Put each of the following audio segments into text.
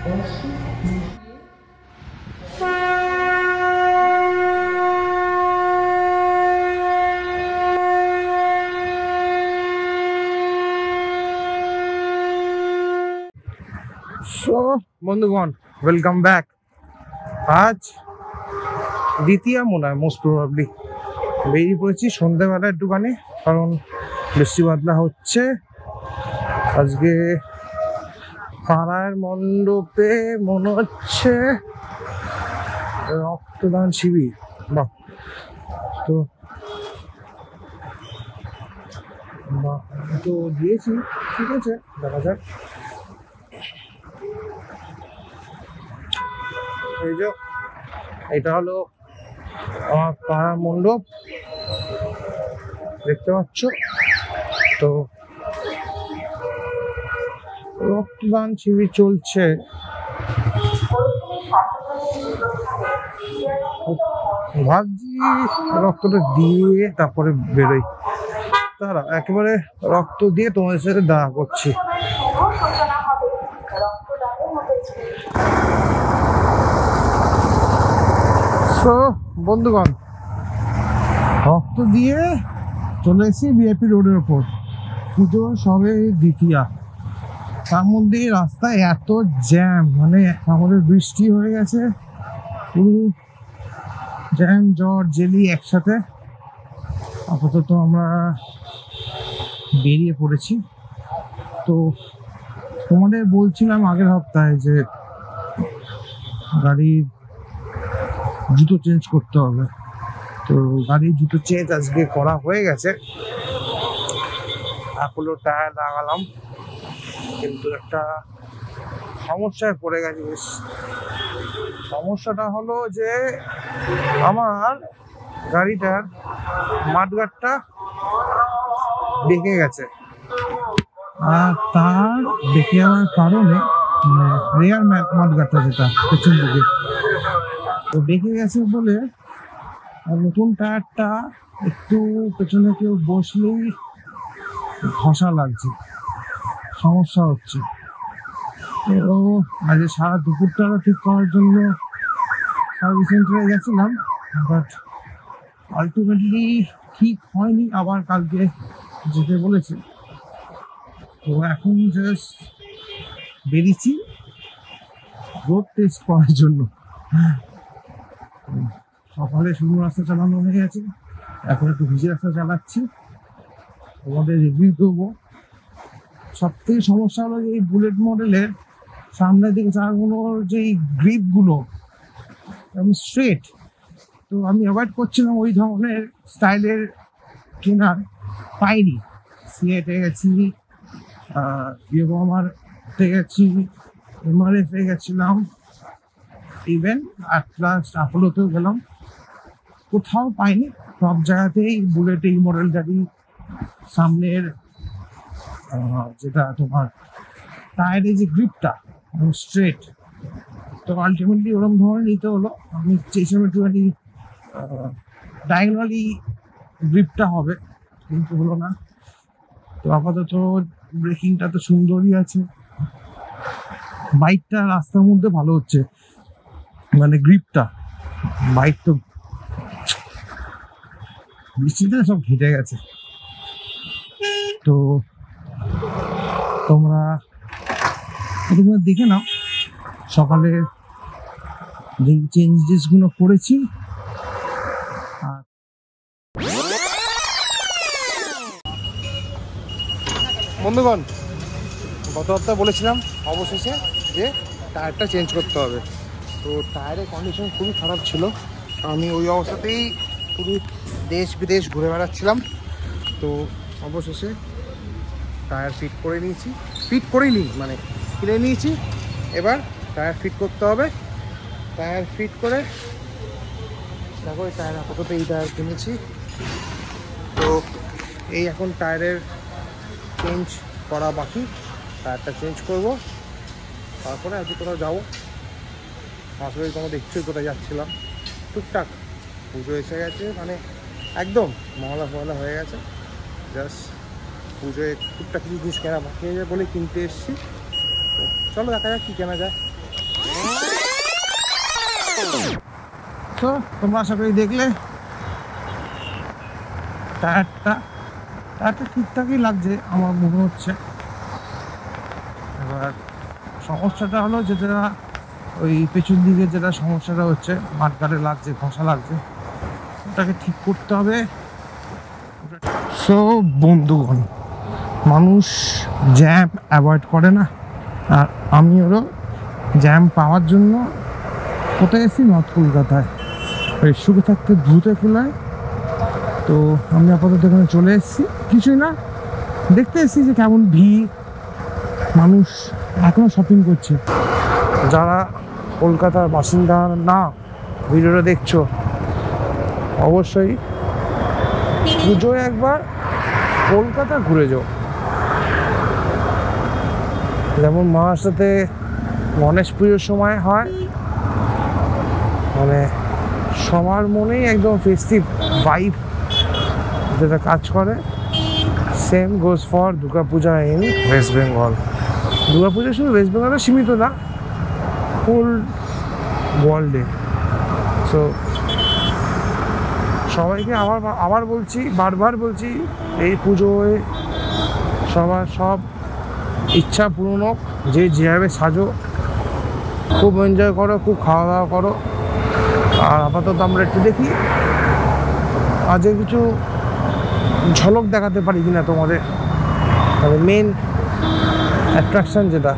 So বন্ধুগণ, welcome back. আজ দ্বিতীয় মনে হয় মোস্ট প্রবাবলি বেরিয়ে পড়েছি সন্ধ্যাবেলা একটুখানি, কারণ বৃষ্টি বাদলা হচ্ছে। আজকে পাড়ার মণ্ডপে মনে হচ্ছে রক্তদান শিবির। বাহ, তো তো দিয়েছি, ঠিক আছে, দেখা যাক। এই যে এটা হলো আমার পাড়ার মণ্ডপ, দেখতে পাচ্ছ তো। রক্তদান শিবির চলছে। ভাবছি রক্তটা দিয়ে তারপরে বেরোই। তারা একেবারে রক্ত দিয়ে তোমাদের সাথে দেখা করছি। তো বন্ধুগণ, রক্ত দিয়ে চলে এসেছি ভিআইপি রোডের ওপর। পুজো সবে দ্বিতীয়া, তার মধ্যে রাস্তায় এত জ্যাম, মানে আমাদের বৃষ্টি হয়ে গেছে, পুরো জ্যাম জ্বর জেলি একসাথে। আপাতত আমরা বেরিয়ে পড়েছি। তো তোমাদের বলছিলাম আগের সপ্তাহে যে গাড়ির জুতো চেঞ্জ করতে হবে। তো গাড়ির জুতো চেঞ্জ আজকে করা হয়ে গেছে। অ্যাপোলো টায়ার লাগালাম, কিন্তু একটা সমস্যায় পড়ে গেছি। সমস্যাটা হলো যে আমার গাড়িটার মাঠগাটটা বেঁকে গেছে, আর তার বেঁকে যাওয়ার কারণে রেয়ার মাঠগাটটা, যেটা পেছন দিকে, তো বেঁকে গেছে বলে নতুন টায়ারটা একটু পেছনে কেউ বসলেই ঘষা লাগছে, সমস্যা হচ্ছে। তো আজ সারা দুপুরটা ঠিক করার জন্য সার্ভিস সেন্টারে গেছিলাম, বাট আলটিমেটলি ঠিক হয়নি, আবার কালকে যেতে বলেছে। তো এখন জাস্ট বেরিয়েছি রোড টেস্ট করার জন্য। সকালে শুধু রাস্তা চালানো হয়ে গেছে, এখন একটু ভিজে রাস্তা চালাচ্ছি, তোমাদের রিভিউ দেবো। সব থেকে সমস্যা হলো যে এই বুলেট মডেলের সামনের দিকে চাকাগুলোর যে গ্রিপগুলো স্ট্রেট, তো আমি অ্যাভয়েড করছিলাম ওই ধরনের স্টাইলের কেনার, পাইনি। সিএটে গেছি, ইয়োমাহাতে গেছি, এমআরএফে গেছিলাম, ইভেন অ্যাট লাস্ট অ্যাপোলোতেও গেলাম, কোথাও পাইনি। সব জায়গাতেই বুলেট এই মডেলটারই সামনের যেটা তোমার টায়ারের যে গ্রিপটা স্ট্রেট, তো আলটিমেটলি ওরকম ধরনের নিতে হলো। আমি চেয়েছিলাম একটুখানি ডায়াগোনালি গ্রিপটা হবে, কিন্তু হলো না। তো আপাতত ব্রেকিংটা তো সুন্দরই আছে, বাইকটা রাস্তার মধ্যে ভালো হচ্ছে, মানে গ্রিপটা। বাইক তো বৃষ্টিতে সব ঘেটে গেছে। তো তোমরা দেখে নাও সকালে যে চেঞ্জেসগুলো করেছি। বন্ধুগণ, গত সপ্তাহে বলেছিলাম অবশেষে যে টায়ারটা চেঞ্জ করতে হবে। তো টায়ারের কন্ডিশন খুবই খারাপ ছিল, আমি ওই অবস্থাতেই পুরো দেশ বিদেশ ঘুরে বেড়াচ্ছিলাম। তো অবশেষে টায়ার ফিট করে নিয়েছি, ফিট করিনি মানে কিনে নিয়েছি। এবার টায়ার ফিট করতে হবে। টায়ার ফিট করে দেখো, এই টায়ার আপাতত এই টায়ার কিনেছি। তো এই এখন টায়ারের চেঞ্জ করা বাকি, টায়ারটা চেঞ্জ করব, তারপরে আজকে কোথাও যাবো। আসলে তোমরা দেখছোই কোথায় যাচ্ছিলাম, টুকটাক। পুজো এসে গেছে, মানে একদম মহলা ফহলা হয়ে গেছে, জাস্ট পুজোয় টুকটাক কিছু জিনিস কেনা বাকি হয়ে যায় বলে কিনতে এসেছি। তো চলো দেখা যাক কী কেনা যায়। তো তোমরা আশা করি দেখলে টায়ারটা ঠিকঠাকই লাগছে আমার মনে হচ্ছে। এবার সমস্যাটা হলো যেটা ওই পেছন দিকে যেটা সমস্যাটা হচ্ছে, মাঠঘাটে লাগছে, ঘষা লাগছে, ওটাকে ঠিক করতে হবে। সো বন্ধুগণ, মানুষ জ্যাম অ্যাভয়েড করে না, আর আমি ওরও জ্যাম পাওয়ার জন্য কোথায় এসেছি, নর্থ কলকাতায়, ওই সুখে থাকতে দ্রুত খোলায়। তো আমি আপাতত এখানে চলে এসেছি, কিছুই না, দেখতে এসেছি যে কেমন ভিড়, মানুষ এখনও শপিং করছে। যারা কলকাতার বাসিন্দা না ভিডিওটা দেখছো, অবশ্যই পুজোয় একবার কলকাতা ঘুরে যাও। যেমন মহারাষ্ট্রতে গণেশ পুজোর সময় হয়, মানে সবার মনেই একদম ফেস্টিভ ভাইব যেটা কাজ করে। Same goes for Durga Puja in West Bengal. Durga Puja শুধু ওয়েস্ট বেঙ্গলে সীমিত না, ফুল ওয়ার্ল্ডে। সো সবাইকে আবার বলছি, বারবার বলছি, এই পুজোয় সবার সব ইচ্ছা পূরণ হোক। যে যেভাবে সাজো, খুব এনজয় করো, খুব খাওয়া দাওয়া করো। আর আপাতত আমরা একটু দেখি আজকে কিছু ঝলক দেখাতে পারি কিনা তোমাদের, মানে মেন অ্যাট্রাকশন যেটা।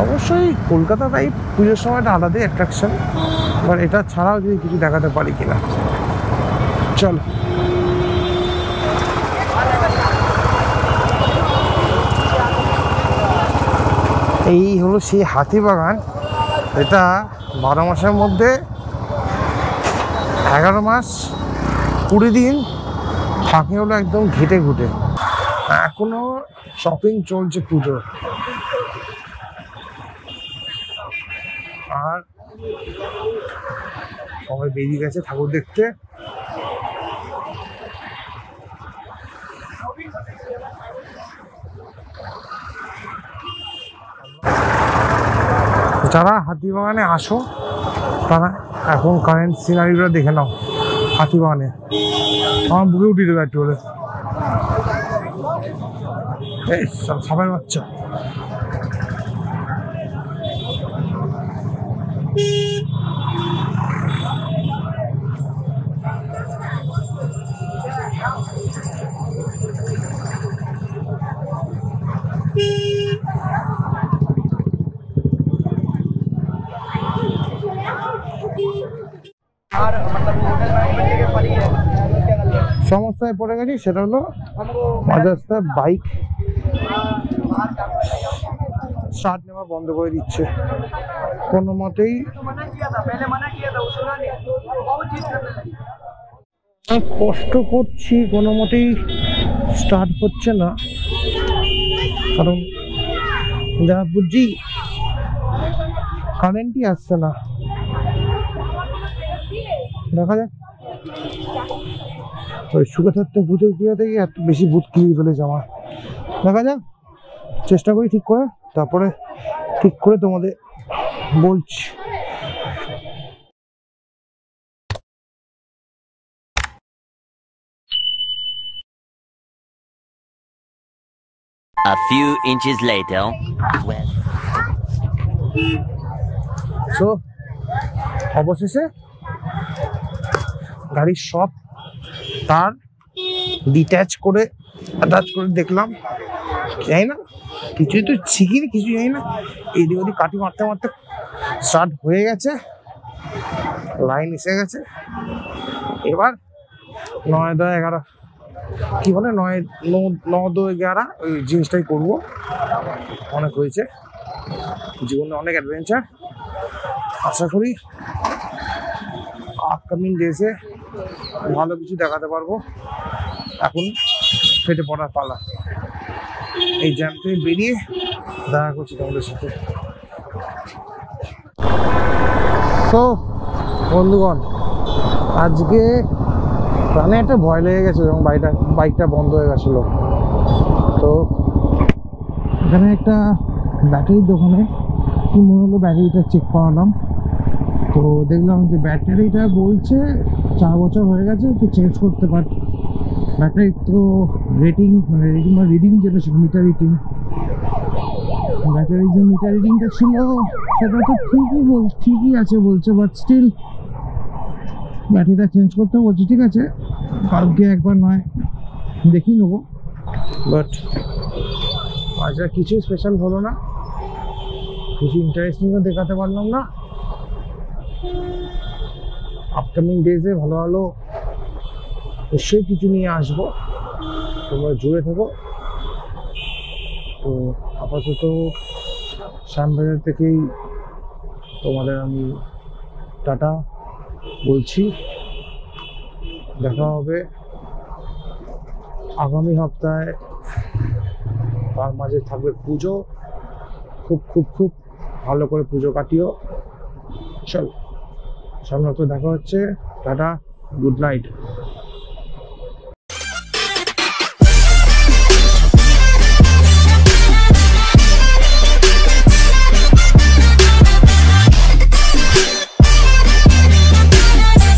অবশ্যই কলকাতা টাইপ পুজোর সময়টা আলাদাই অ্যাট্রাকশন, এবার এটা ছাড়াও যদি কিছু দেখাতে পারি কিনা। চলো, এই হলো সেই হাতিবাগান। এটা 12 মাসের মধ্যে 11 মাস 20 দিন থাকে হলো একদম ঘেটে ঘুটে। এখনো শপিং চলছে পুজোর। আর সবাই বেরিয়ে গেছে ঠাকুর দেখতে। যারা হাতিবাগানে আসো তারা এখন কারেন্ট সিনারিটা দেখে নাও। হাতিবাগানে আমার বুকে উঠিয়ে দেবে একটু হলে, সবাই বাচ্চা। সমস্যায় পড়ে গেছি, সেটা হলো মাঝ রাস্তায় বাইক স্টার্ট নেওয়া বন্ধ করে দিচ্ছে কোনো মতেই। কষ্ট করছি, কোনো মতেই স্টার্ট হচ্ছে না, কারণ যা বুঝছি কারেন্টই আসছে না। দেখা যাক, ওই সুখে থাকতে ভূতের ক্রিয়া থেকে এত বেশি ভূত ক্লিয়ে ফেলেছে আমার। দেখা যাক, চেষ্টা করি ঠিক করে, তারপরে ঠিক করে তোমাদের বলছি। A few inches later. So অবশেষে গাড়ির সব তার ডিট্যাচ করে অ্যাটাচ করে দেখলাম, জানি না কিছুই তো শিখিনি, কিছু জানি না, এদিক ওদিক কাটি মারতে মারতে স্টার্ট হয়ে গেছে, লাইন এসে গেছে। এবার 9-10-11 কি বলে 9-9-11 ওই জিনিসটাই করবো। অনেক হয়েছে জীবনে, অনেক অ্যাডভেঞ্চার। আশা করি আপকামিং ডেজে ভালো কিছু দেখাতে পারবো। এখন ফেটে পড়ার পালা। এই জ্যাম থেকে বেরিয়ে দেখা করছি তোমাদের সাথে। তো বন্ধুগণ, আজকে প্রাণে একটা ভয় লেগে গেছে যখন বাইকটা বন্ধ হয়ে গেছিলো। তো এখানে একটা ব্যাটারির দোকানে কি মনে হলো ব্যাটারিটা চেক করালাম, তো দেখলাম যে ব্যাটারিটা বলছে 4 বছর হয়ে গেছে, তো চেঞ্জ করতে পার। ব্যাটারি তো রেটিং মানে রিডিং যেটা ছিল মিটার রিডিং, ব্যাটারি যে মিটার রিডিংটা ছিল সেটা তো ঠিকই আছে বলছে, বাট স্টিল ব্যাটারিটা চেঞ্জ করতে বলছি। ঠিক আছে, কালকে একবার নয় দেখি নেবো, বাট আজকে কিছু স্পেশাল হলো না, কিছু ইন্টারেস্টিংও দেখাতে পারলাম না। আপকামিং ডেজে ভালো ভালো নিশ্চয়ই কিছু নিয়ে আসবো, তোমরা জুড়ে থাকো। তো আপাতত শ্যামবাজার থেকেই তোমাদের আমি টাটা বলছি, দেখা হবে আগামী সপ্তাহে। তার মাঝে থাকবে পুজো, খুব খুব খুব ভালো করে পুজো কাটিও। চল সামনে তো দেখা হচ্ছে, টাটা, গুড নাইট।